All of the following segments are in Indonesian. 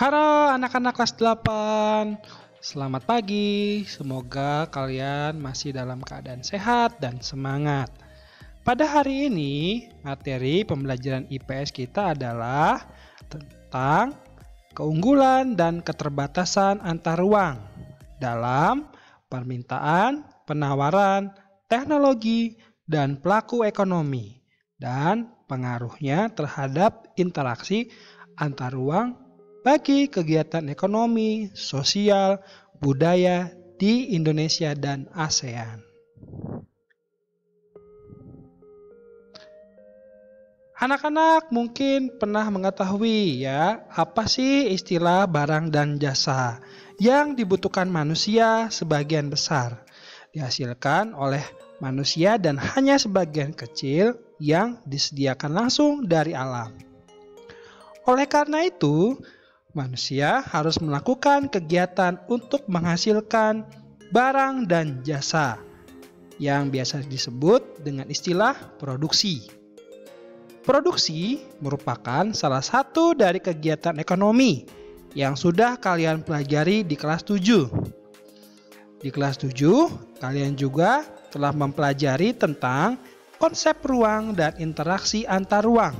Halo anak-anak kelas 8. Selamat pagi. Semoga kalian masih dalam keadaan sehat dan semangat. Pada hari ini, materi pembelajaran IPS kita adalah tentang keunggulan dan keterbatasan antar ruang dalam permintaan, penawaran, teknologi, dan pelaku ekonomi, dan pengaruhnya terhadap interaksi antar ruang bagi kegiatan ekonomi, sosial, budaya di Indonesia dan ASEAN. Anak-anak mungkin pernah mengetahui ya, apa sih istilah barang dan jasa yang dibutuhkan manusia sebagian besar dihasilkan oleh manusia dan hanya sebagian kecil yang disediakan langsung dari alam. Oleh karena itu, manusia harus melakukan kegiatan untuk menghasilkan barang dan jasa yang biasa disebut dengan istilah produksi. Produksi merupakan salah satu dari kegiatan ekonomi yang sudah kalian pelajari di kelas 7. Di kelas 7, kalian juga telah mempelajari tentang konsep ruang dan interaksi antar ruang.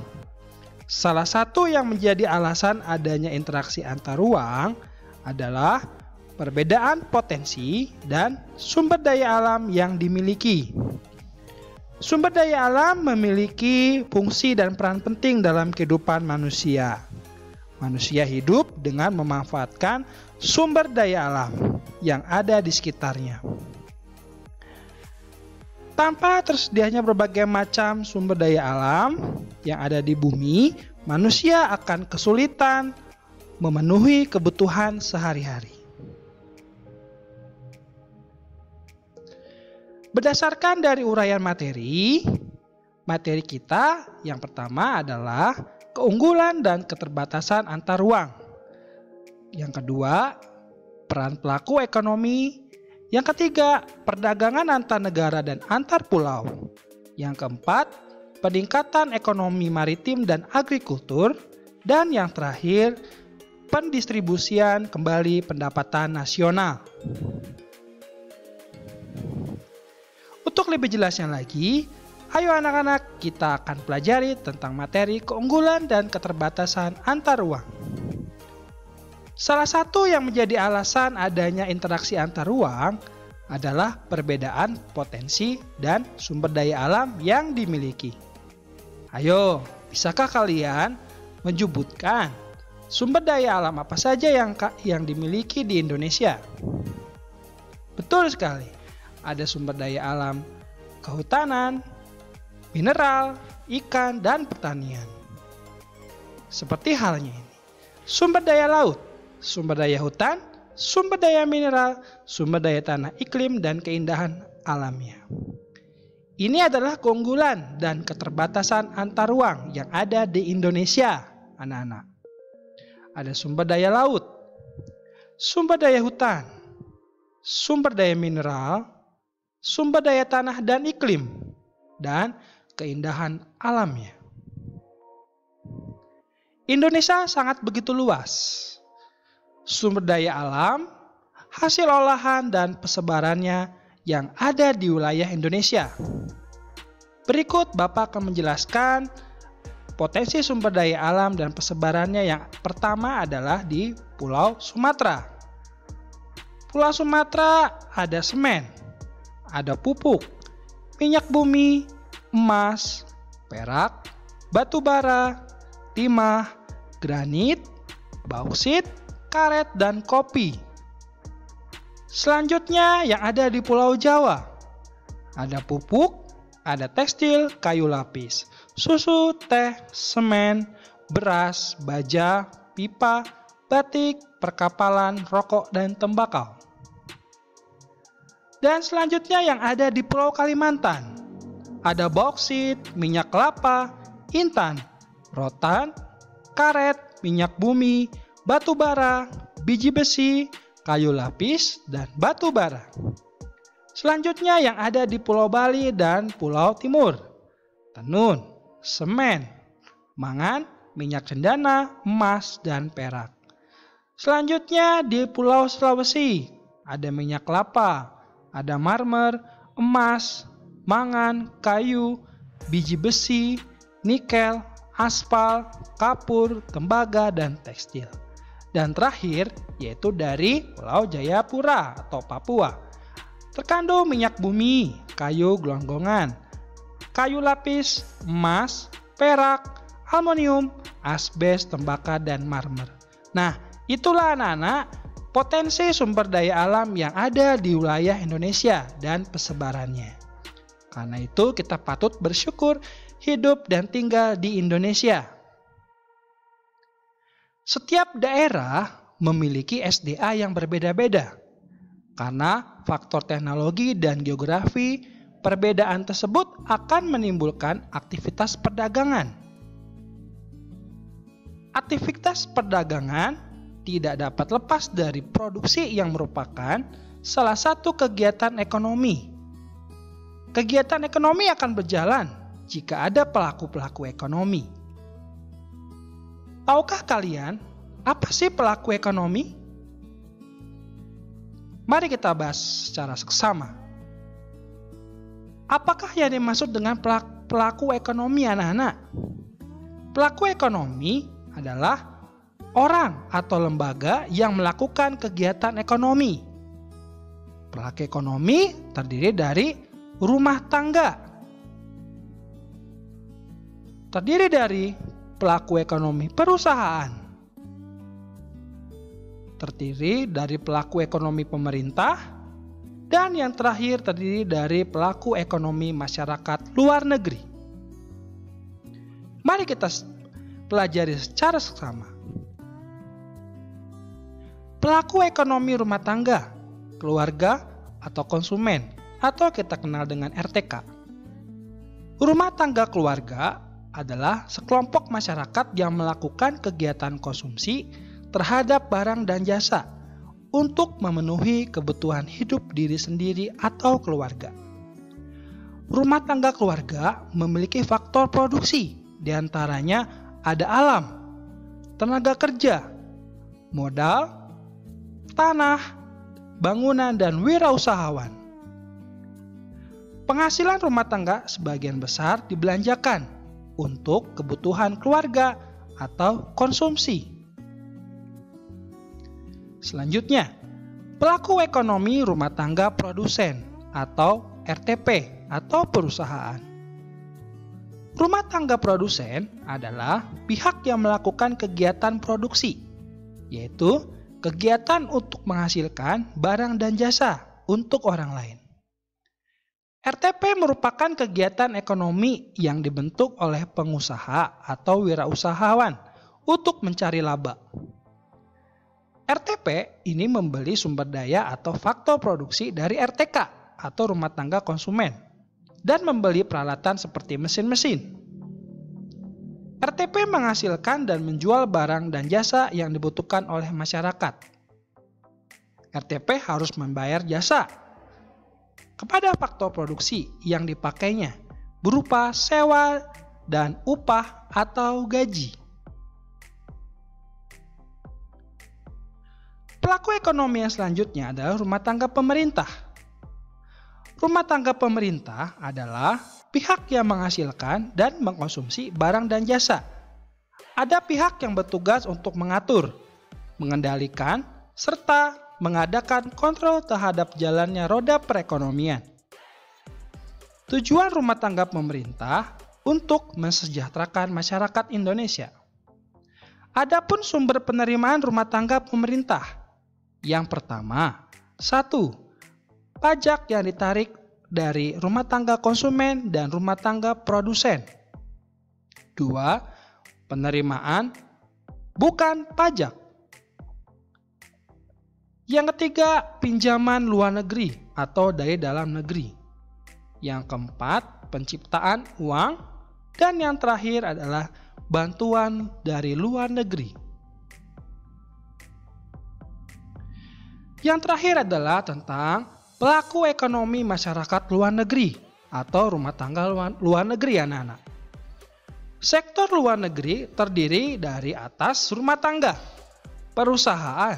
Salah satu yang menjadi alasan adanya interaksi antar ruang adalah perbedaan potensi dan sumber daya alam yang dimiliki. Sumber daya alam memiliki fungsi dan peran penting dalam kehidupan manusia. Manusia hidup dengan memanfaatkan sumber daya alam yang ada di sekitarnya. Tanpa tersedianya berbagai macam sumber daya alam yang ada di bumi, manusia akan kesulitan memenuhi kebutuhan sehari-hari. Berdasarkan dari uraian materi kita yang pertama adalah keunggulan dan keterbatasan antar ruang. Yang kedua, peran pelaku ekonomi. Yang ketiga, perdagangan antar negara dan antar pulau. Yang keempat, peningkatan ekonomi maritim dan agrikultur. Dan yang terakhir, pendistribusian kembali pendapatan nasional. Untuk lebih jelasnya lagi, ayo anak-anak kita akan pelajari tentang materi keunggulan dan keterbatasan antar ruang. Salah satu yang menjadi alasan adanya interaksi antar ruang adalah perbedaan potensi dan sumber daya alam yang dimiliki. Ayo, bisakah kalian menyebutkan sumber daya alam apa saja yang dimiliki di Indonesia? Betul sekali, ada sumber daya alam kehutanan, mineral, ikan, dan pertanian. Seperti halnya ini, sumber daya laut, sumber daya hutan, sumber daya mineral, sumber daya tanah iklim, dan keindahan alamnya. Ini adalah keunggulan dan keterbatasan antar ruang yang ada di Indonesia, anak-anak. Ada sumber daya laut, sumber daya hutan, sumber daya mineral, sumber daya tanah dan iklim, dan keindahan alamnya. Indonesia sangat begitu luas. Sumber daya alam, hasil olahan, dan persebarannya yang ada di wilayah Indonesia. Berikut Bapak akan menjelaskan potensi sumber daya alam dan persebarannya. Yang pertama adalah di Pulau Sumatera. Pulau Sumatera ada semen, ada pupuk, minyak bumi, emas, perak, batu bara, timah, granit, bauksit, karet, dan kopi. Selanjutnya yang ada di Pulau Jawa, ada pupuk, ada tekstil, kayu lapis, susu, teh, semen, beras, baja, pipa, batik, perkapalan, rokok, dan tembakau. Dan selanjutnya yang ada di Pulau Kalimantan, ada bauksit, minyak kelapa, intan, rotan, karet, minyak bumi, batu bara, biji besi, kayu lapis, dan batu bara. Selanjutnya yang ada di Pulau Bali dan Pulau Timur, tenun, semen, mangan, minyak cendana, emas, dan perak. Selanjutnya di Pulau Sulawesi, ada minyak kelapa, ada marmer, emas, mangan, kayu, biji besi, nikel, aspal, kapur, tembaga, dan tekstil. Dan terakhir yaitu dari Pulau Jayapura atau Papua. Terkandung minyak bumi, kayu gelonggongan, kayu lapis, emas, perak, aluminium, asbes, tembaga, dan marmer. Nah, itulah anak-anak potensi sumber daya alam yang ada di wilayah Indonesia dan persebarannya. Karena itu kita patut bersyukur hidup dan tinggal di Indonesia. Setiap daerah memiliki SDA yang berbeda-beda. Karena faktor teknologi dan geografi, perbedaan tersebut akan menimbulkan aktivitas perdagangan. Aktivitas perdagangan tidak dapat lepas dari produksi yang merupakan salah satu kegiatan ekonomi. Kegiatan ekonomi akan berjalan jika ada pelaku-pelaku ekonomi. Tahukah kalian apa sih pelaku ekonomi? Mari kita bahas secara seksama. Apakah yang dimaksud dengan pelaku ekonomi, anak-anak? Pelaku ekonomi adalah orang atau lembaga yang melakukan kegiatan ekonomi. Pelaku ekonomi terdiri dari rumah tangga. Terdiri dari pelaku ekonomi perusahaan. Terdiri dari pelaku ekonomi pemerintah, dan yang terakhir terdiri dari pelaku ekonomi masyarakat luar negeri. Mari kita pelajari secara seksama. Pelaku ekonomi rumah tangga, keluarga, atau konsumen, atau kita kenal dengan RTK. Rumah tangga keluarga adalah sekelompok masyarakat yang melakukan kegiatan konsumsi terhadap barang dan jasa untuk memenuhi kebutuhan hidup diri sendiri atau keluarga. Rumah tangga keluarga memiliki faktor produksi, diantaranya ada alam, tenaga kerja, modal, tanah, bangunan, dan wirausahawan. Penghasilan rumah tangga sebagian besar dibelanjakan untuk kebutuhan keluarga atau konsumsi. Selanjutnya, pelaku ekonomi rumah tangga produsen atau RTP atau perusahaan. Rumah tangga produsen adalah pihak yang melakukan kegiatan produksi, yaitu kegiatan untuk menghasilkan barang dan jasa untuk orang lain. RTP merupakan kegiatan ekonomi yang dibentuk oleh pengusaha atau wirausahawan untuk mencari laba. RTP ini membeli sumber daya atau faktor produksi dari RTK atau rumah tangga konsumen dan membeli peralatan seperti mesin-mesin. RTP menghasilkan dan menjual barang dan jasa yang dibutuhkan oleh masyarakat. RTP harus membayar jasa kepada faktor produksi yang dipakainya berupa sewa dan upah atau gaji. Pelaku ekonomi yang selanjutnya adalah rumah tangga pemerintah. Rumah tangga pemerintah adalah pihak yang menghasilkan dan mengkonsumsi barang dan jasa. Ada pihak yang bertugas untuk mengatur, mengendalikan, serta mengadakan kontrol terhadap jalannya roda perekonomian. Tujuan rumah tangga pemerintah untuk mensejahterakan masyarakat Indonesia. Adapun sumber penerimaan rumah tangga pemerintah. Yang pertama, 1. Pajak yang ditarik dari rumah tangga konsumen dan rumah tangga produsen. 2. Penerimaan bukan pajak. Yang ketiga, pinjaman luar negeri atau dari dalam negeri. Yang keempat, penciptaan uang. Dan yang terakhir adalah bantuan dari luar negeri. Yang terakhir adalah tentang pelaku ekonomi masyarakat luar negeri atau rumah tangga luar negeri, anak-anak. Sektor luar negeri terdiri dari atas rumah tangga, perusahaan,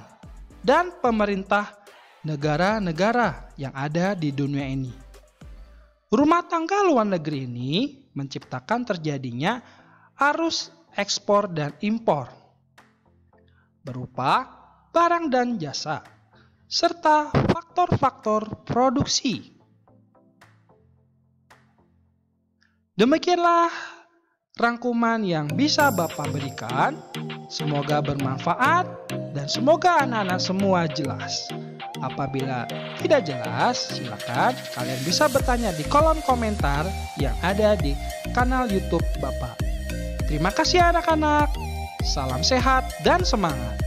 dan pemerintah negara-negara yang ada di dunia ini. Rumah tangga luar negeri ini menciptakan terjadinya arus ekspor dan impor berupa barang dan jasa, serta faktor-faktor produksi. Demikianlah rangkuman yang bisa Bapak berikan. Semoga bermanfaat dan semoga anak-anak semua jelas. Apabila tidak jelas, silakan kalian bisa bertanya di kolom komentar yang ada di kanal YouTube Bapak. Terima kasih anak-anak. Salam sehat dan semangat.